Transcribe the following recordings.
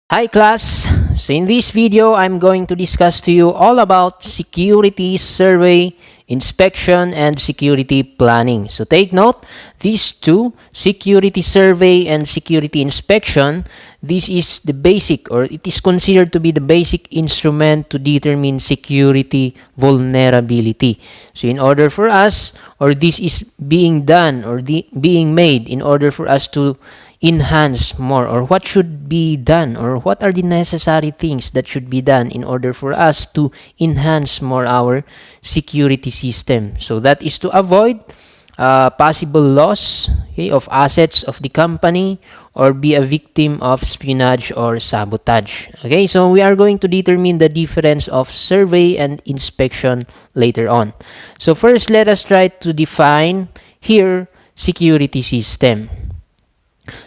Hi class, so in this video I'm going to discuss to you all about security survey, inspection, and security planning. So take note, these two, security survey and security inspection, this is the basic, or it is considered to be the basic instrument to determine security vulnerability. So in order for us, or this is being done or being made in order for us to enhance more, or what should be done, or what are the necessary things that should be done in order for us to enhance more our security system. So that is to avoid possible loss, okay, of assets of the company, or be a victim of espionage or sabotage. Okay, so we are going to determine the difference of survey and inspection later on. So first, let us try to define here security system.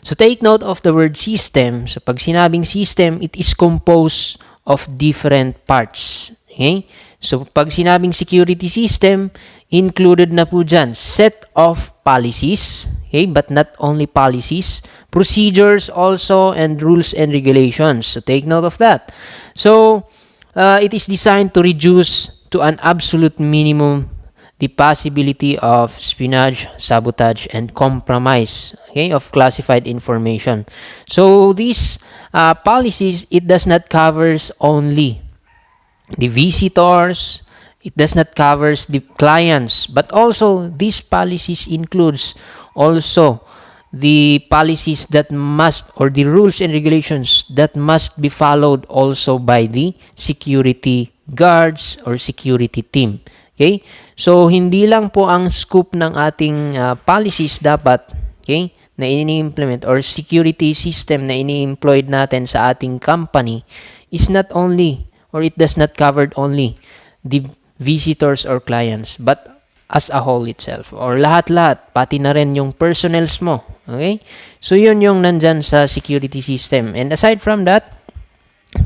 So take note of the word system. So pag sinabing system, it is composed of different parts. Okay? So pag sinabing security system, included na po dyan set of policies, okay, but not only policies, procedures also, and rules and regulations. So take note of that. So it is designed to reduce to an absolute minimum the possibility of espionage, sabotage, and compromise, okay, of classified information. So these policies, it does not covers only the visitors, it does not covers the clients, but also these policies includes also the policies that must, or the rules and regulations that must be followed also by the security guards or security team. Okay? So, hindi lang po ang scope ng ating policies dapat, okay, na ini-implement, or security system na ini-employed natin sa ating company is not only, or it does not cover only the visitors or clients, but as a whole itself, or lahat-lahat, pati na rin yung personnels mo. Okay? So, yun yung nandyan sa security system. And aside from that,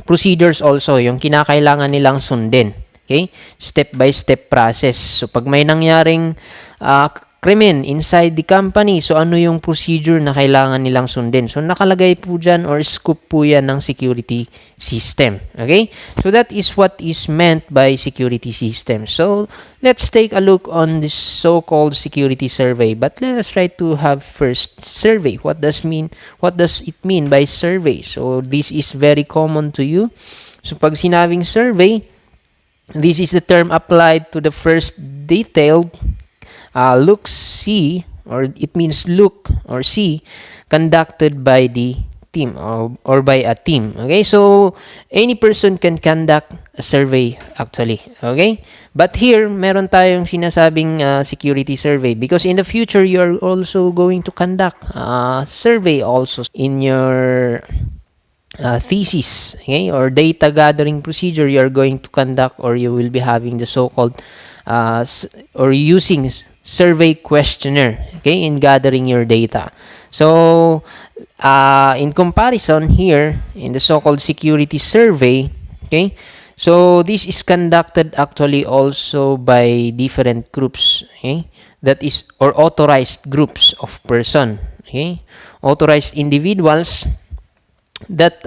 procedures also, yung kinakailangan nilang sundin. Okay? Step-by-step process. So, pag may nangyaring krimen inside the company, so ano yung procedure na kailangan nilang sundin? So, nakalagay po dyan, or scope po yan ng security system. Okay? So, that is what is meant by security system. So, let's take a look on this so-called security survey. But let us try to have first survey. What does it mean by survey? So, this is very common to you. So, pag sinabing survey, this is the term applied to the first detailed look-see, or it means look or see, conducted by the team, or by a team. Okay, so any person can conduct a survey actually. Okay, but here meron tayong sinasabing security survey because in the future you are also going to conduct survey also in your thesis, okay, or data gathering procedure you are going to conduct, or you will be having the so-called or using survey questionnaire, okay, in gathering your data. So in comparison here in the so-called security survey, okay, so this is conducted actually also by different groups, okay, that is, or authorized groups of person, okay, authorized individuals that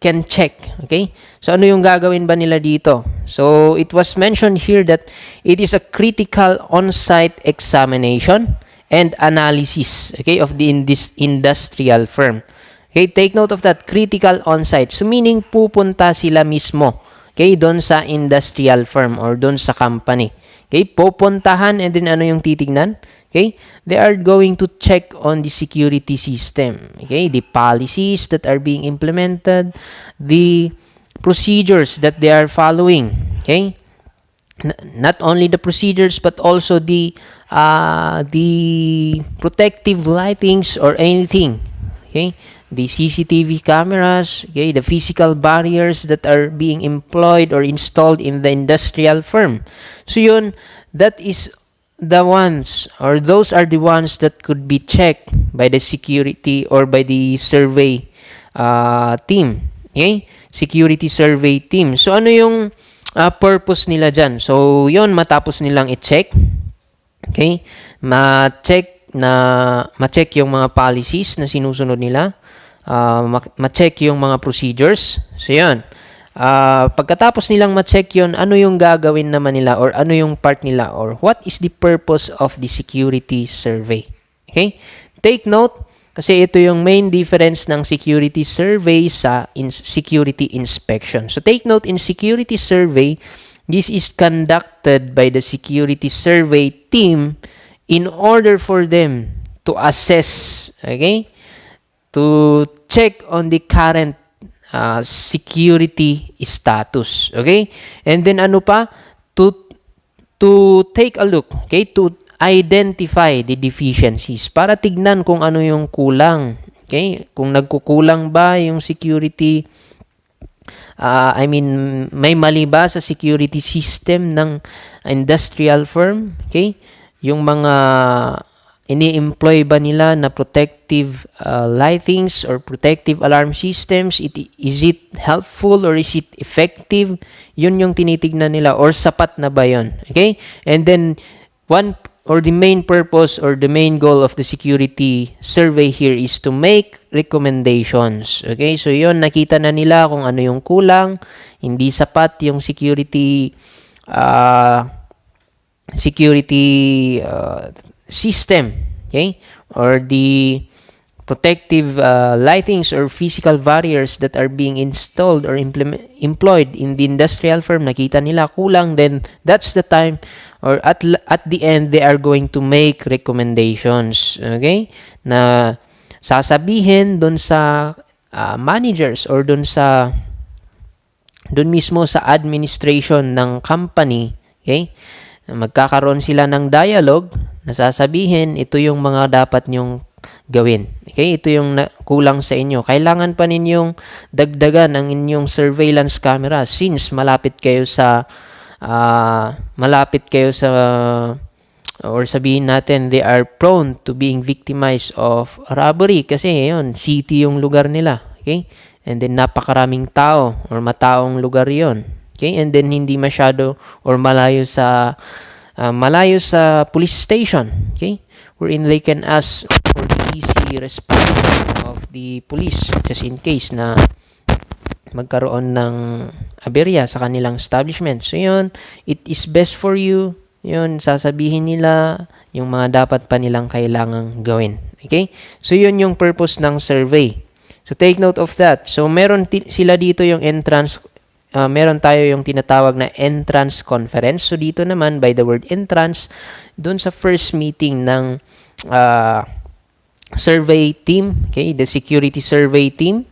can check. Okay? So, ano yung gagawin ba nila dito? So, it was mentioned here that it is a critical on-site examination and analysis, okay, of this industrial firm. Okay? Take note of that, critical on-site. So, meaning pupunta sila mismo, okay, doon sa industrial firm or doon sa company. Okay? Pupuntahan, and then ano yung titignan? Okay, they are going to check on the security system, okay, the policies that are being implemented, the procedures that they are following, okay, not only the procedures but also the protective lightings or anything, okay, the CCTV cameras, okay, the physical barriers that are being employed or installed in the industrial firm. So yun, that is the ones, or those are the ones that could be checked by the security or by the survey team. Okay? Security survey team. So, ano yung purpose nila dyan? So, yun, matapos nilang i-check. Okay? Ma-check yung mga policies na sinusunod nila. ma-check yung mga procedures. So, yun. Pagkatapos nilang ma-check yun, ano yung gagawin naman nila or ano yung part nila or what is the purpose of the security survey. Okay? Take note, kasi ito yung main difference ng security survey sa security inspection. So take note, in security survey, this is conducted by the security survey team in order for them to assess, okay, to check on the current security status, okay? And then ano pa? To take a look, okay? To identify the deficiencies para tignan kung ano yung kulang, okay? Kung nagkukulang ba yung security, may mali ba sa security system ng industrial firm, okay? Yung mga ini-employ ba nila na protective lightings or protective alarm systems? Is it helpful or is it effective? Yun yung tinitignan nila, or sapat na ba yun? Okay? And then, the main purpose or the main goal of the security survey here is to make recommendations. Okay? So, yun, nakita na nila kung ano yung kulang, hindi sapat yung security system, okay, or the protective lightings or physical barriers that are being installed or employed in the industrial firm, nakita nila kulang, then that's the time or at the end they are going to make recommendations, okay, na sasabihin doon sa managers or doon mismo sa administration ng company, okay. Magkakaroon sila ng dialogue na sasabihin, ito yung mga dapat nyong gawin. Okay? Ito yung kulang sa inyo. Kailangan pa ninyong dagdagan ang inyong surveillance camera since malapit kayo sa or sabihin natin they are prone to being victimized of robbery kasi yun, city yung lugar nila. Okay? And then napakaraming tao or mataong lugar yon. Okay? And then hindi masyado or malayo sa police station, okay? Wherein they can ask for the easy response of the police just in case na magkaroon ng aberya sa kanilang establishment. So yun, it is best for you. Yun, sasabihin nila yung mga dapat pa nilang kailangang gawin. Okay? So yun yung purpose ng survey. So take note of that. So meron sila dito yung meron tayo yung tinatawag na entrance conference. So dito naman, by the word entrance, dun sa first meeting ng survey team, okay, the security survey team,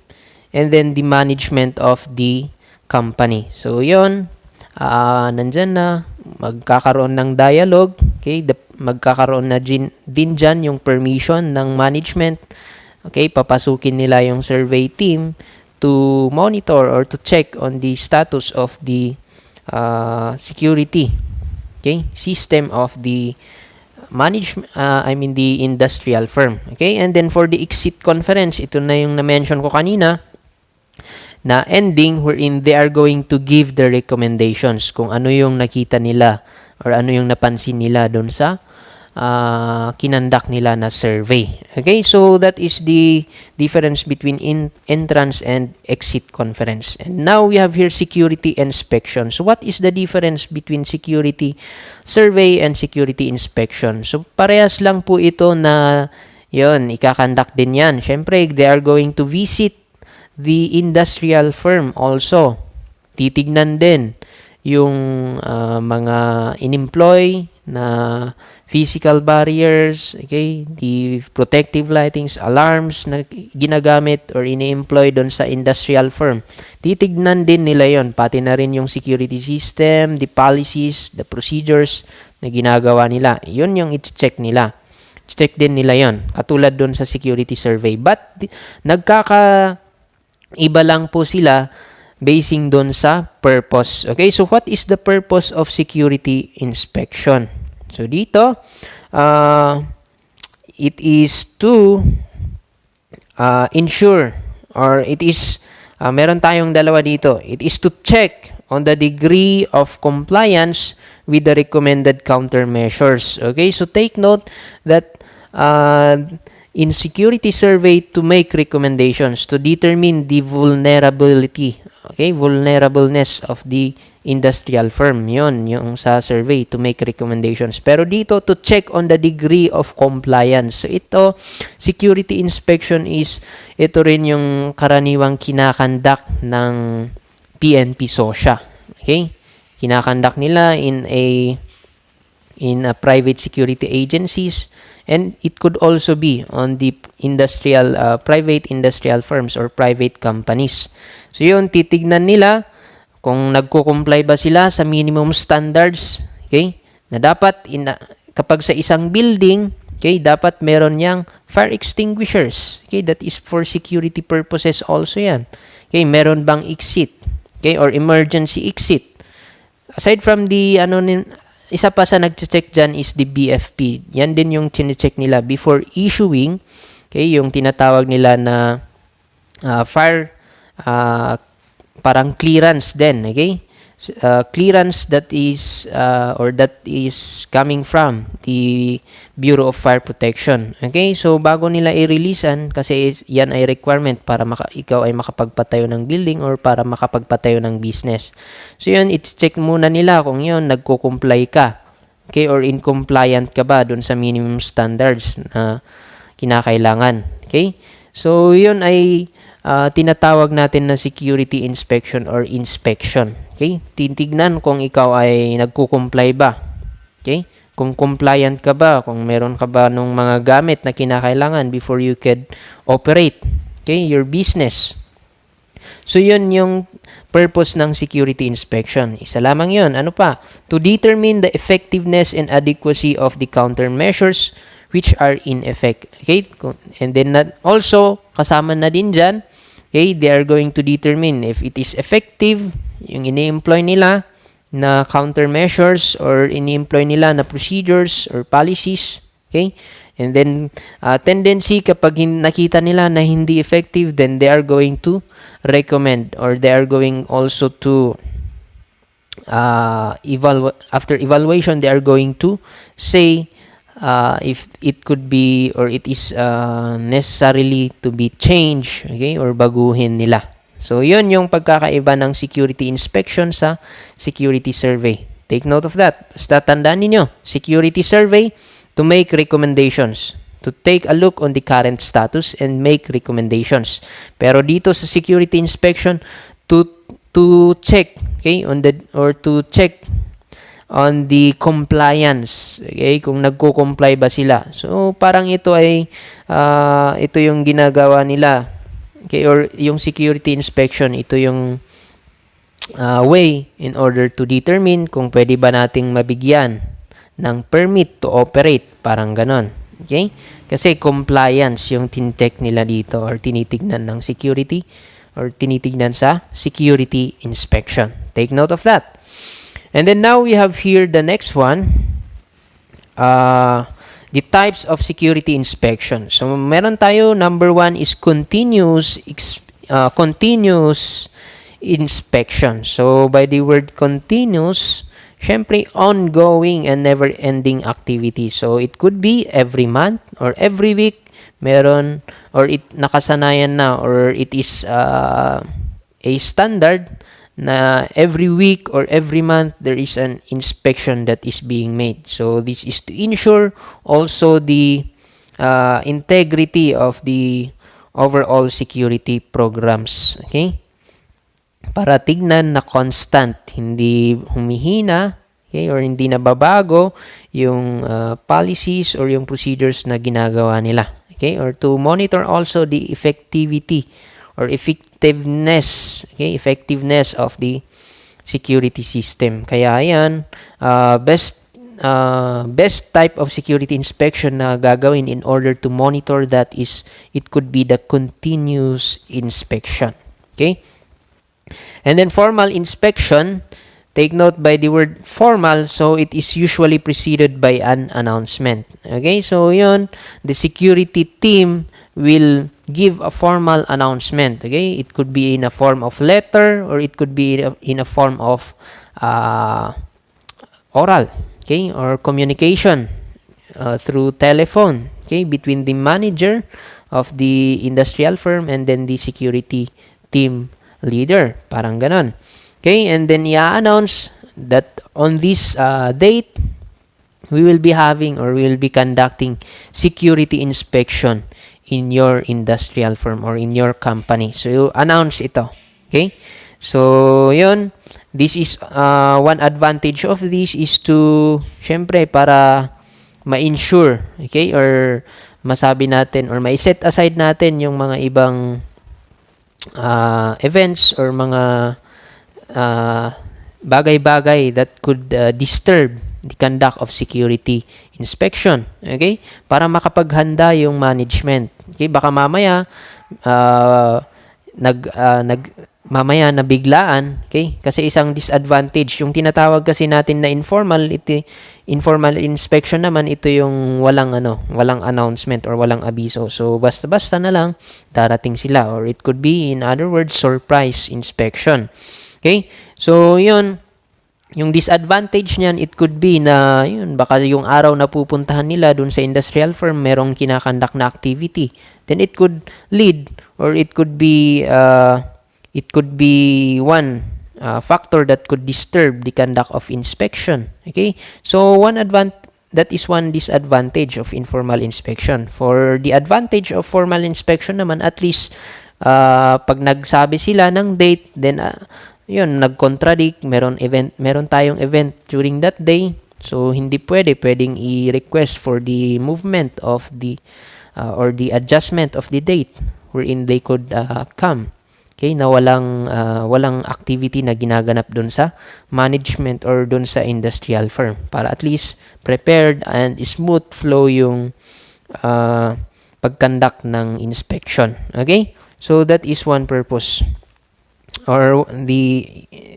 and then the management of the company. So yun, nandyan na, magkakaroon ng dialogue, okay, magkakaroon na din dyan yung permission ng management, okay, papasukin nila yung survey team to monitor or to check on the status of the security, okay, system of the the industrial firm. Okay, and then for the exit conference, ito na yung na-mention ko kanina na ending wherein they are going to give the recommendations kung ano yung nakita nila or ano yung napansin nila doon sa kinandak nila na survey. Okay, so that is the difference between entrance and exit conference. And now we have here security inspection. So what is the difference between security survey and security inspection? So parehas lang po ito na yun, ikakandak din yan. Syempre, they are going to visit the industrial firm also. Titignan din yung mga in-employ na physical barriers, okay, the protective lightings, alarms na ginagamit or ini-employ doon sa industrial firm. Titignan din nila yon, pati na rin yung security system, the policies, the procedures na ginagawa nila. Yun yung i-check nila. Check din nila yon, katulad doon sa security survey. But nagkaka-iba lang po sila basing doon sa purpose. Okay, so what is the purpose of security inspection? So dito, it is to ensure, or it is, meron tayong dalawa dito. It is to check on the degree of compliance with the recommended countermeasures. Okay, so take note that in security survey to make recommendations to determine the vulnerability, okay, vulnerableness of the industrial firm. Yon yung sa survey, to make recommendations. Pero dito, to check on the degree of compliance. So ito, security inspection is, ito rin yung karaniwang kinakandak ng PNP SOSHA. Okay? Kinakandak nila in a private security agencies, and it could also be on the industrial private industrial firms or private companies. So yun, titignan nila kung nagko-comply ba sila sa minimum standards, okay? Na dapat kapag sa isang building, okay, dapat meron yang fire extinguishers, okay? That is for security purposes also yan. Okay, meron bang exit, okay, or emergency exit. Aside from the isa pa sa nag-check dyan is the BFP. Yan din yung chine-check nila before issuing, okay, yung tinatawag nila na fire parang clearance din, okay? Clearance that is coming from the Bureau of Fire Protection. Okay? So bago nila i-releasean, kasi yan ay requirement para ikaw ay makapagpatayo ng building or para makapagpatayo ng business. So yun, i-check muna nila kung yun nagko-comply ka. Okay? Or in compliant ka ba dun sa minimum standards na kinakailangan. Okay? So yun ay tinatawag natin na security inspection or inspection. Okay? Titignan kung ikaw ay nagko-comply ba. Okay? Kung compliant ka ba, kung meron ka ba nung mga gamit na kinakailangan before you could operate, okay, your business. So yun yung purpose ng security inspection. Isa lamang yun. Ano pa? To determine the effectiveness and adequacy of the countermeasures which are in effect. Okay? And then also, kasama na din dyan, okay, they are going to determine if it is effective, yung ini-employ nila na countermeasures or ini-employ nila na procedures or policies. Okay? And then, tendency kapag nakita nila na hindi effective, then they are going to recommend or they are going also to after evaluation, they are going to say if it could be or it is necessarily to be changed, okay, or baguhin nila. So, yun yung pagkakaiba ng security inspection sa security survey. Take note of that. Basta tandaan ninyo, security survey to make recommendations, to take a look on the current status and make recommendations. Pero dito sa security inspection, to check, okay, to check on the compliance, okay, kung nagko-comply ba sila. So, parang ito ay ito yung ginagawa nila. Okay, or yung security inspection, ito yung way in order to determine kung pwede ba nating mabigyan ng permit to operate, parang ganon. Okay? Kasi compliance yung tincheck nila dito or tinitignan ng security or tinitignan sa security inspection. Take note of that. And then now we have here the next one. The types of security inspection. So, meron tayo, number 1 is continuous inspection. So, by the word continuous, syempre, ongoing and never-ending activity. So, it could be every month or every week, meron, or nakasanayan na, or it is a standard na every week or every month there is an inspection that is being made. So this is to ensure also the integrity of the overall security programs. Okay? Para tignan na constant, hindi humihina, okay, or hindi nababago yung policies or yung procedures na ginagawa nila. Okay? Or to monitor also the effectivity or effectiveness of the security system. Kaya yan, best type of security inspection na gagawin in order to monitor that is, it could be the continuous inspection. Okay? And then formal inspection, take note by the word formal, so it is usually preceded by an announcement. Okay? So yun, the security team will give a formal announcement. Okay, it could be in a form of letter or it could be in a form of oral, okay, or communication. through telephone, okay, between the manager of the industrial firm and then the security team leader. Parang ganon. Okay, and then i-announce that on this date, we will be having or we will be conducting security inspection in your industrial firm or in your company. So, you announce ito. Okay? So, yun. This is one advantage of this is to, syempre, para ma-ensure, okay, or masabi natin or ma-set aside natin yung mga ibang events or mga bagay-bagay that could disturb the conduct of security inspection. Okay? Para makapaghanda yung management. Okay? Baka mamaya mamaya nabiglaan, okay? Kasi isang disadvantage, yung tinatawag kasi natin na informal inspection naman, ito yung walang announcement or walang abiso. So basta-basta na lang darating sila, or it could be, in other words, surprise inspection. Okay? So yun, yung disadvantage niyan, it could be na yun, baka yung araw na pupuntahan nila dun sa industrial firm merong kinakandak na activity. Then it could lead, or it could be one factor that could disturb the conduct of inspection. Okay? So that is one disadvantage of informal inspection. For the advantage of formal inspection naman, at least pag nagsabi sila ng date, then yun, nag-contradict, meron tayong event during that day, so hindi pwedeng i-request for the movement of the or the adjustment of the date wherein they could come. Okay, na walang activity na ginaganap dun sa management or dun sa industrial firm, para at least prepared and smooth flow yung pag-conduct ng inspection. Okay? So that is one purpose or the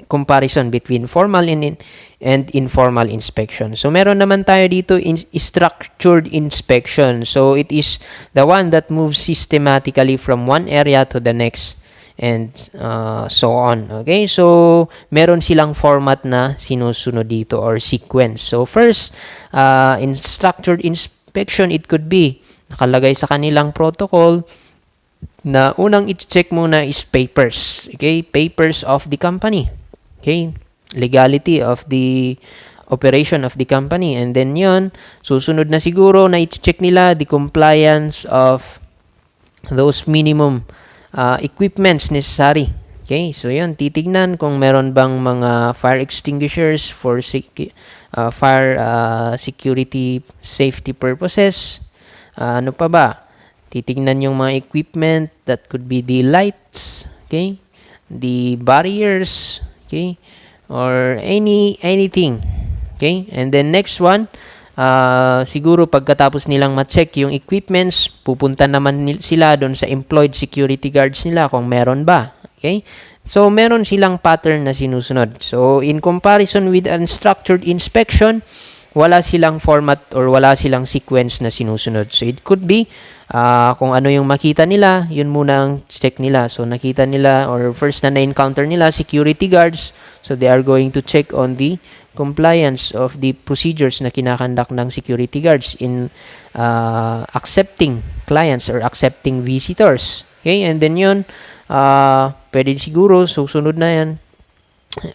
comparison between formal and informal inspection. So meron naman tayo dito structured inspection. So it is the one that moves systematically from one area to the next and so on. Okay? So meron silang format na sinusunod dito or sequence. So first, in structured inspection, it could be nakalagay sa kanilang protocol na unang i-check muna is papers. Okay? Papers of the company. Okay? Legality of the operation of the company. And then yun, susunod na siguro na i-check nila the compliance of those minimum equipments necessary. Okay? So yun, titignan kung meron bang mga fire extinguishers for fire security safety purposes. Ano pa ba? Titignan yung mga equipment that could be the lights, okay, the barriers, okay, or anything, okay. And then next one, siguro pagkatapos nilang ma-check yung equipments, pupunta naman sila doon sa employed security guards nila kung meron ba, okay. So meron silang pattern na sinusunod. So in comparison with unstructured inspection, wala silang format or wala silang sequence na sinusunod. So it could be kung ano yung makita nila, yun muna ang check nila. So nakita nila or first na na-encounter nila security guards, so they are going to check on the compliance of the procedures na kinakandak ng security guards in accepting clients or accepting visitors. Okay? And then yun, pwede siguro susunod na yan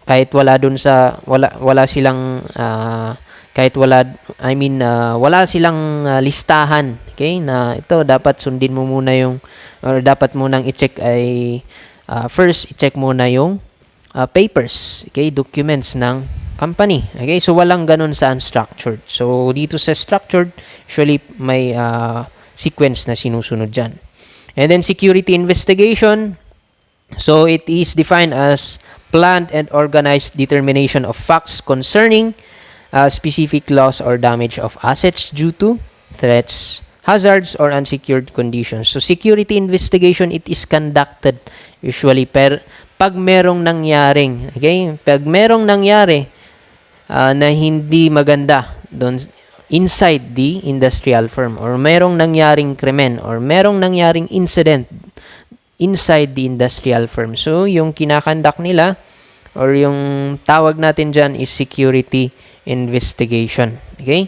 kahit wala dun sa wala silang wala silang listahan, okay, na ito dapat sundin mo muna yung or dapat munang i-check ay first i-check muna yung papers, okay, documents ng company. Okay, so walang ganun sa unstructured. So dito sa structured, usually may sequence na sinusunod dyan. And then security investigation, so it is defined as planned and organized determination of facts concerning specific loss or damage of assets due to threats, hazards, or unsecured conditions. So, security investigation, it is conducted usually pag merong nangyaring, okay? Pag merong nangyari na hindi maganda doon inside the industrial firm, or merong nangyaring krimen, or merong nangyaring incident inside the industrial firm. So, yung kinakandak nila, or yung tawag natin dyan is security investigation. Okay?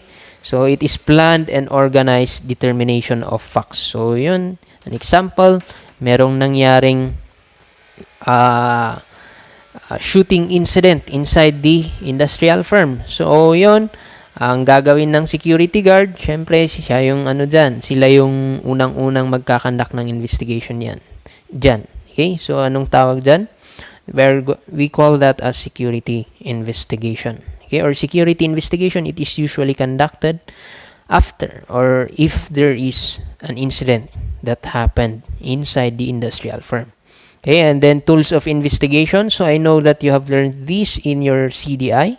So, it is planned and organized determination of facts. So, yun. An example, merong nangyaring shooting incident inside the industrial firm. So, yun. Ang gagawin ng security guard, syempre, siya yung sila yung unang-unang magkakandak ng investigation dyan. Okay? So, anong tawag dyan? We call that as security investigation. Okay? Or security investigation, it is usually conducted after or if there is an incident that happened inside the industrial firm. Okay? And then, tools of investigation. So, I know that you have learned this in your CDI.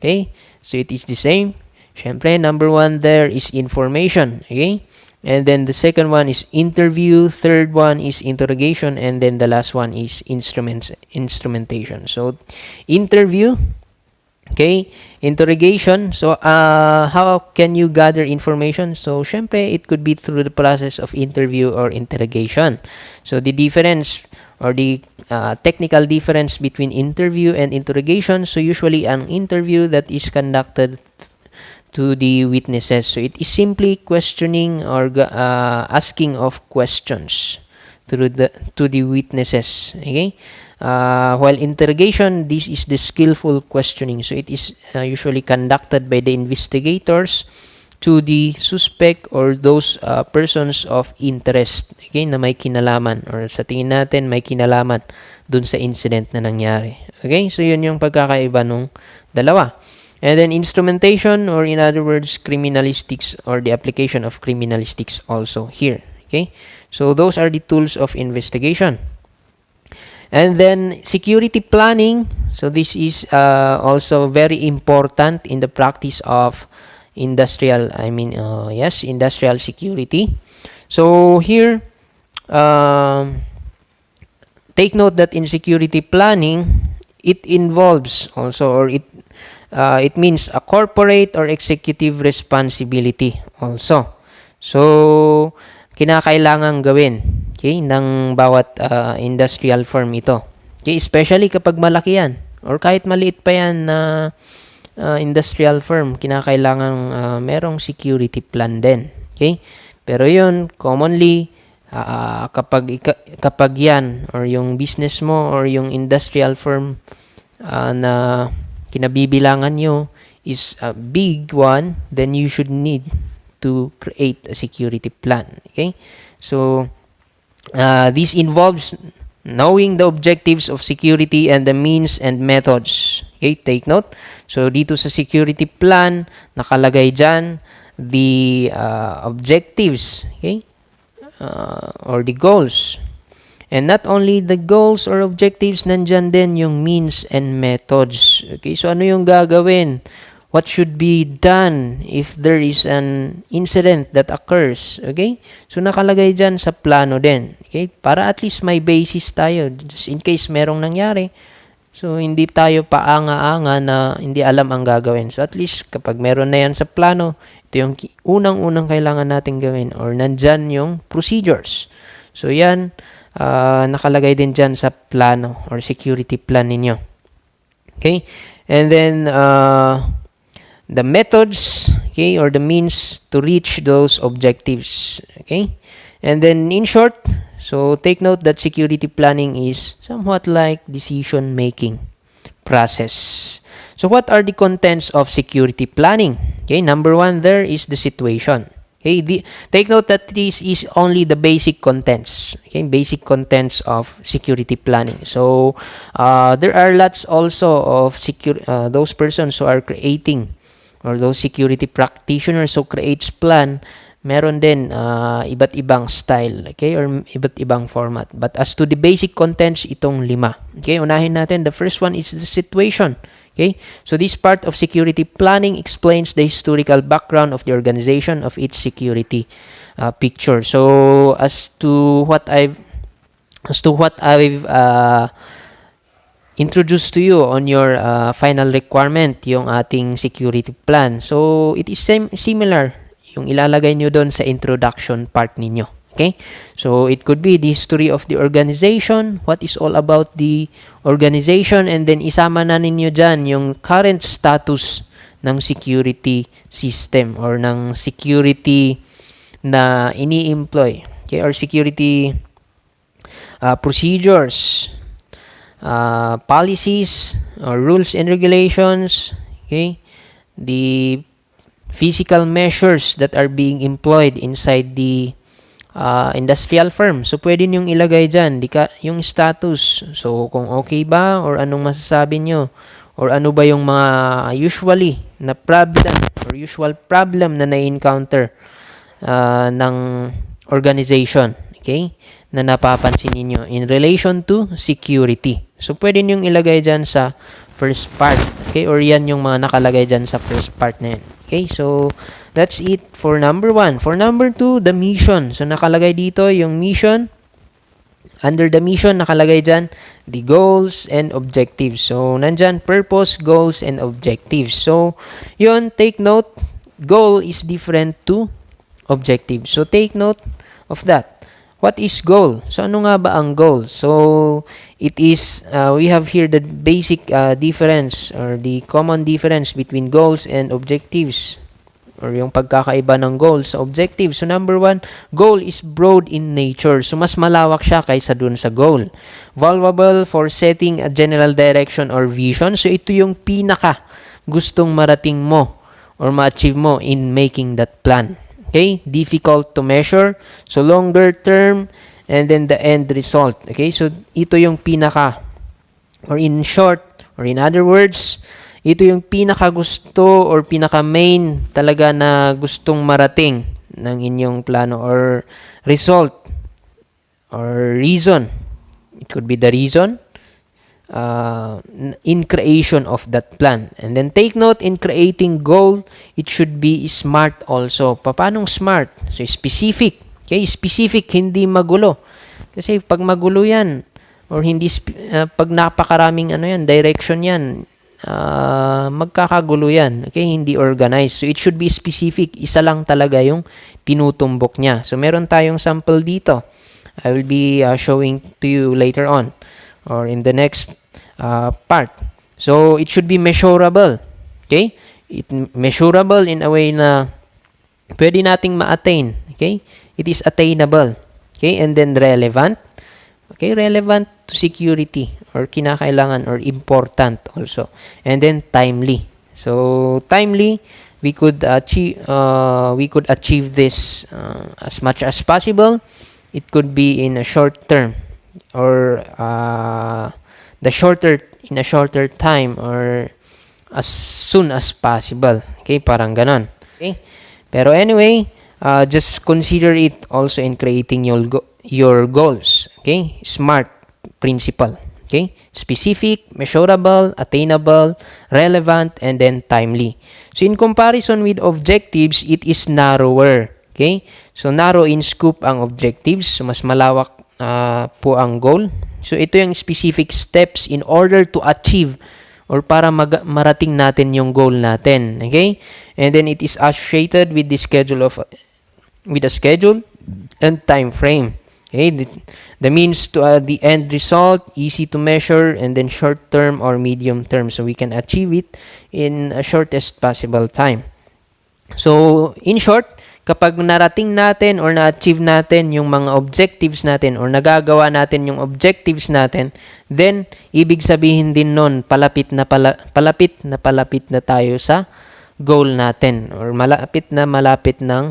Okay? So, it is the same. Syempre, number 1 there is information. Okay? And then, the second one is interview. Third one is interrogation. And then, the last one is instrumentation. So, interview. Okay? Interrogation. So, how can you gather information? So, syempre, it could be through the process of interview or interrogation. So, the difference or the technical difference between interview and interrogation. So, usually, an interview that is conducted to the witnesses. So, it is simply questioning or asking of questions to the witnesses. Okay? While interrogation, this is the skillful questioning. So, it is usually conducted by the investigators to the suspect or those persons of interest. Okay? Na may kinalaman or sa tingin natin may kinalaman dun sa incident na nangyari. Okay? So, yun yung pagkakaiba nung dalawa. And then instrumentation, or in other words, criminalistics, or the application of criminalistics also here. Okay? So, those are the tools of investigation. And then security planning. So, this is also very important in the practice of industrial security. So, here, take note that in security planning, it involves also, or it means a corporate or executive responsibility also. So, kinakailangan gawin, okay, ng bawat industrial firm ito. Okay, especially kapag malaki yan or kahit maliit pa yan na industrial firm, kinakailangan merong security plan din. Okay? Pero yun, commonly, kapag yan or yung business mo or yung industrial firm na kinabibilangan nyo is a big one, then you should need to create a security plan. Okay? So, this involves knowing the objectives of security and the means and methods. Okay? Take note. So, dito sa security plan, nakalagay dyan the objectives. Okay? Or the goals. And not only the goals or objectives, nandyan din yung means and methods. Okay, so ano yung gagawin? What should be done if there is an incident that occurs? Okay, so nakalagay dyan sa plano din. Okay, para at least may basis tayo, just in case merong nangyari. So, hindi tayo paanga-anga na hindi alam ang gagawin. So, at least kapag meron na yan sa plano, ito yung unang-unang kailangan natin gawin or nandyan yung procedures. So, yan, nakalagay din dyan sa plano or security plan ninyo. Okay? And then, the methods, okay, or the means to reach those objectives. Okay? And then, in short, so take note that security planning is somewhat like decision-making process. So, what are the contents of security planning? Okay, number 1 there is the situation. Okay, take note that this is only the basic contents. Okay, basic contents of security planning. So, there are lots also of those persons who are creating or those security practitioners who creates plan. Meron din iba't ibang style, okay, or iba't ibang format. But as to the basic contents, itong 5. Okay, unahin natin. The first one is the situation. Okay, so this part of security planning explains the historical background of the organization of its security picture. So as to what I've introduced to you on your final requirement, yung ating security plan. So it is similar yung ilalagay nyo doon sa introduction part ninyo. Okay? So, it could be the history of the organization, what is all about the organization, and then isama na ninyo dyan yung current status ng security system or ng security na ini-employ. Okay, or security procedures, policies, or rules and regulations, okay, the physical measures that are being employed inside the industrial firm. So, pwede niyong ilagay dyan yung status. So, kung okay ba or anong masasabi nyo or ano ba yung mga usually na problem or usual problem na na-encounter ng organization, okay, na napapansin niyo in relation to security. So, pwede niyong ilagay dyan sa first part, okay, or yan yung mga nakalagay dyan sa first part na yan. Okay, so, that's it for number 1. For number 2, the mission. So, nakalagay dito yung mission. Under the mission, nakalagay dyan the goals and objectives. So, nandyan purpose, goals, and objectives. So, yun, take note, goal is different to objective. So, take note of that. What is goal? So, ano nga ba ang goal? So, it is, we have here the basic difference or the common difference between goals and objectives or yung pagkakaiba ng goal sa objective. So, number 1, goal is broad in nature. So, mas malawak siya kaysa dun sa goal. Valuable for setting a general direction or vision. So, ito yung pinaka gustong marating mo or ma-achieve mo in making that plan. Okay? Difficult to measure. So, longer term and then the end result. Okay? So, ito yung pinaka or in short or in other words, ito yung pinaka gusto or pinaka main talaga na gustong marating ng inyong plano or result or reason. It could be the reason in creation of that plan. And then take note, in creating goal, it should be smart also. Paanong smart? So, specific. Okay, specific, hindi magulo. Kasi pag magulo yan, or hindi, pag napakaraming direction yan, magkakagulo yan. Okay, hindi organized. So, it should be specific. Isa lang talaga yung tinutumbok niya. So, meron tayong sample dito. I will be showing to you later on or in the next part. So, it should be measurable. Okay? Measurable in a way na pwede nating ma-attain. Okay? It is attainable. Okay? And then relevant. Okay? Relevant to security or kinakailangan or important also. And then timely. So, timely, we could achieve this as much as possible. It could be in a short term or in a shorter time or as soon as possible. Okay, parang ganon. Okay? Pero anyway, just consider it also in creating your goals. Okay? SMART principle. Okay? Specific, measurable, attainable, relevant, and then timely. So in comparison with objectives, it is narrower. Okay? So narrow in scope ang objectives. So mas malawak po ang goal. So ito yung specific steps in order to achieve or para marating natin yung goal natin. Okay? And then it is associated with the schedule and time frame. Okay? The means to the end result, easy to measure, and then short term or medium term. So we can achieve it in a shortest possible time. So in short, kapag narating natin or na-achieve natin yung mga objectives natin or nagagawa natin yung objectives natin, then ibig sabihin din nun palapit na tayo sa goal natin or malapit ng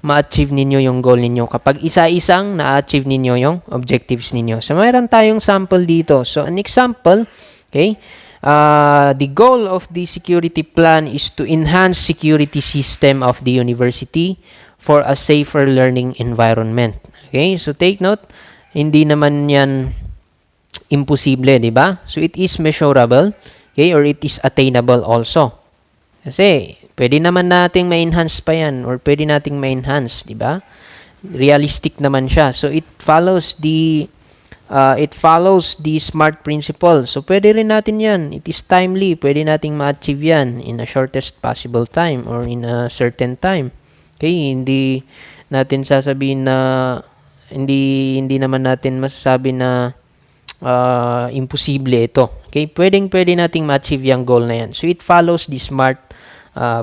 ma-achieve ninyo yung goal ninyo kapag isa-isang na-achieve ninyo yung objectives ninyo. So mayroon tayong sample dito. So an example, okay, the goal of the security plan is to enhance security system of the university for a safer learning environment. Okay? So take note, hindi naman yan imposible, di ba? So it is measurable, okay, or it is attainable also. Kasi pwede naman nating ma-enhance pa yan or pwede nating ma-enhance, di ba? Realistic naman siya. So it follows the SMART principle. So, pwede rin natin yan. It is timely. Pwede nating ma-achieve yan in a shortest possible time or in a certain time. Okay? Hindi natin sasabihin na hindi naman natin masasabi na imposible ito. Okay? Pwede nating ma-achieve yung goal na yan. So, it follows the SMART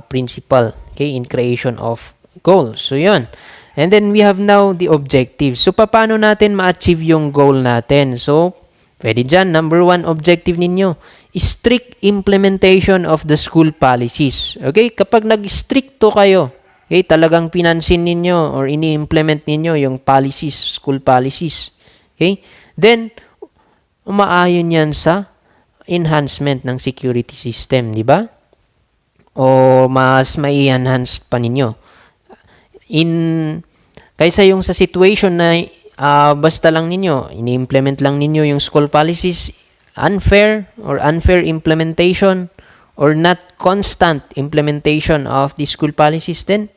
principle, okay, in creation of goals. So yun. And then we have now the objectives. So paano natin ma-achieve yung goal natin? So pwede dyan, number 1 objective ninyo, strict implementation of the school policies. Okay, kapag nag-stricto kayo, okay, talagang pinansin ninyo or ini-implement ninyo yung policies, school policies. Okay, then umaayon yan sa enhancement ng security system, di ba? O mas mai-enhance pa ninyo. Kaysa yung sa situation na basta lang ninyo, ini-implement lang ninyo yung school policies, unfair implementation or not constant implementation of the school policies, then,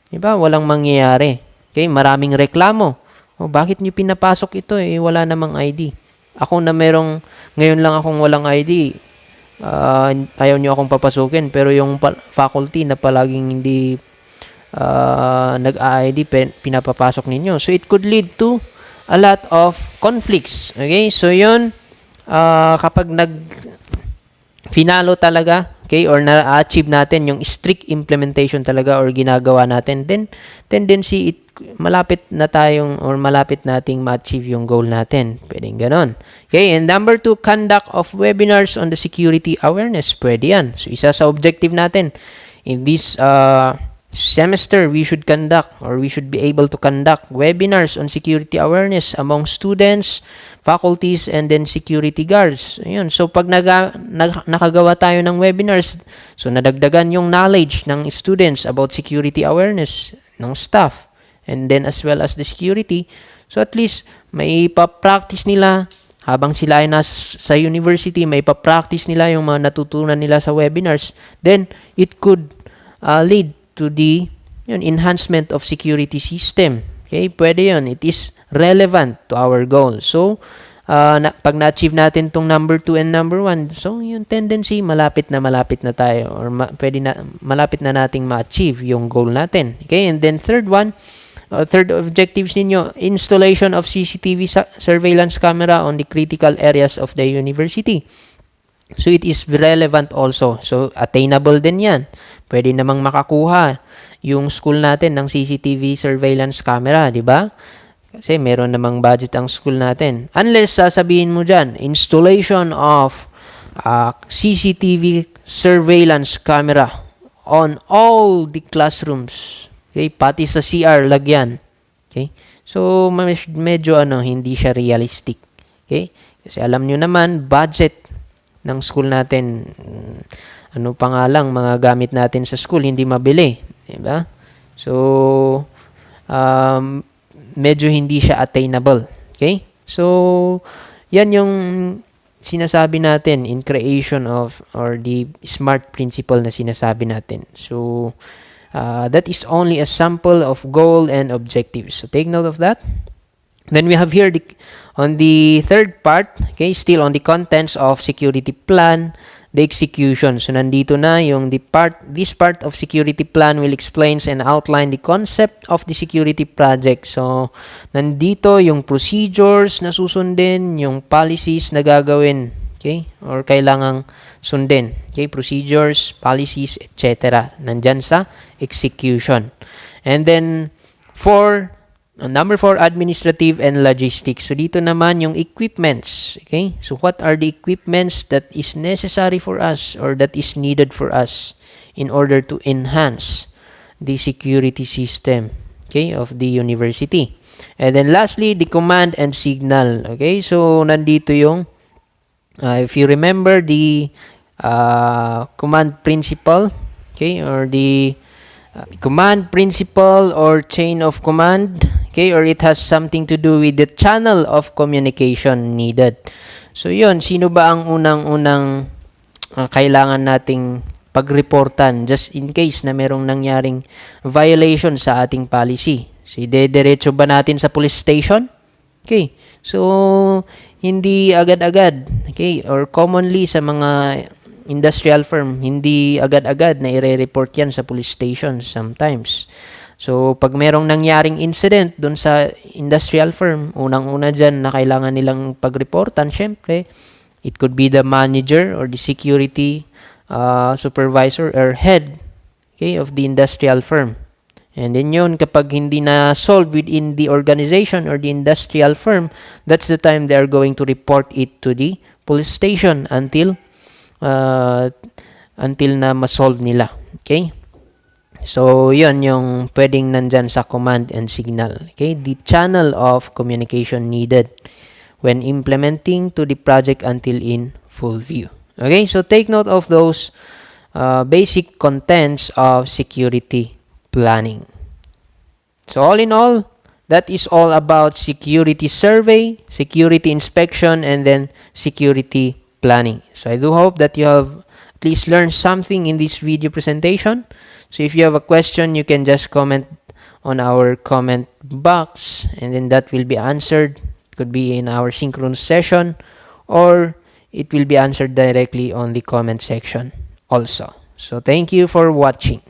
di ba, walang mangyayari. Okay, maraming reklamo. O, bakit nyo pinapasok ito? Wala namang ID. Ako na ngayon lang akong walang ID, ayaw nyo akong papasukin, pero yung faculty na palaging hindi nag-ID, pinapapasok ninyo. So, it could lead to a lot of conflicts. Okay? So, yun, kapag finalo talaga, okay, or na-achieve natin yung strict implementation talaga or ginagawa natin, then tendency malapit nating ma-achieve yung goal natin. Pwedeng ganon. Okay, and number 2, conduct of webinars on the security awareness. Pwede yan. So, isa sa objective natin in this semester, we should be able to conduct webinars on security awareness among students, faculties, and then security guards. Ayun. So, pag nakagawa tayo ng webinars, so nadagdagan yung knowledge ng students about security awareness ng staff, and then as well as the security. So, at least, may pa-practice nila habang sila ay sa university, may pa-practice nila yung mga natutunan nila sa webinars. Then, it could lead to the enhancement of security system. Okay, pwede yun. It is relevant to our goal. So, pag na-achieve natin tong number 2 and number 1, so yung tendency, malapit na tayo or malapit na nating ma-achieve yung goal natin. Okay, and then third objectives ninyo, installation of CCTV surveillance camera on the critical areas of the university. So, it is relevant also. So, attainable din yan. Pwede namang makakuha yung school natin ng CCTV surveillance camera, di ba? Kasi meron namang budget ang school natin. Unless sasabihin mo dyan, installation of CCTV surveillance camera on all the classrooms. Okay, pati sa CR lagyan. Okay? So medyo hindi siya realistic. Okay? Kasi alam niyo naman budget ng school natin, mga gamit natin sa school hindi mabili, di ba? So medyo hindi siya attainable. Okay? So yan yung sinasabi natin in creation of or the SMART principle na sinasabi natin. So that is only a sample of goal and objectives. So take note of that. Then we have here on the third part, okay, still on the contents of security plan, the execution. So nandito na yung this part of security plan will explains and outline the concept of the security project. So nandito yung procedures na susundin, yung policies na gagawin, okay, or kailangang sundin. Okay, procedures, policies, etc. Nandyan sa execution. And then number 4, administrative and logistics. So dito naman yung equipments. Okay? So what are the equipments that is necessary for us or that is needed for us in order to enhance the security system, okay, of the university. And then lastly, the command and signal. Okay? So nandito yung if you remember the command principle, okay, or the command principle or chain of command, okay, or it has something to do with the channel of communication needed. So yun, sino ba ang unang kailangan nating pagreportan just in case na merong nangyaring violation sa ating policy? So diretso ba natin sa police station? Okay, so hindi agad-agad, okay, or commonly sa mga industrial firm, hindi agad-agad na i-report yan sa police station sometimes. So, pag merong nangyaring incident doon sa industrial firm, unang-una dyan na kailangan nilang pagreportan, syempre, it could be the manager or the security supervisor or head okay, of the industrial firm. And then yun, kapag hindi na solved within the organization or the industrial firm, that's the time they are going to report it to the police station until na ma-solve nila. Okay? So, yun yung pwedeng nandyan sa command and signal. Okay? The channel of communication needed when implementing to the project until in full view. Okay? So, take note of those basic contents of security planning. So all in all, that is all about security survey, security inspection, and then security planning. So I do hope that you have at least learned something in this video presentation. So if you have a question, you can just comment on our comment box, and then that will be answered. It could be in our synchronous session, or it will be answered directly on the comment section also. So thank you for watching.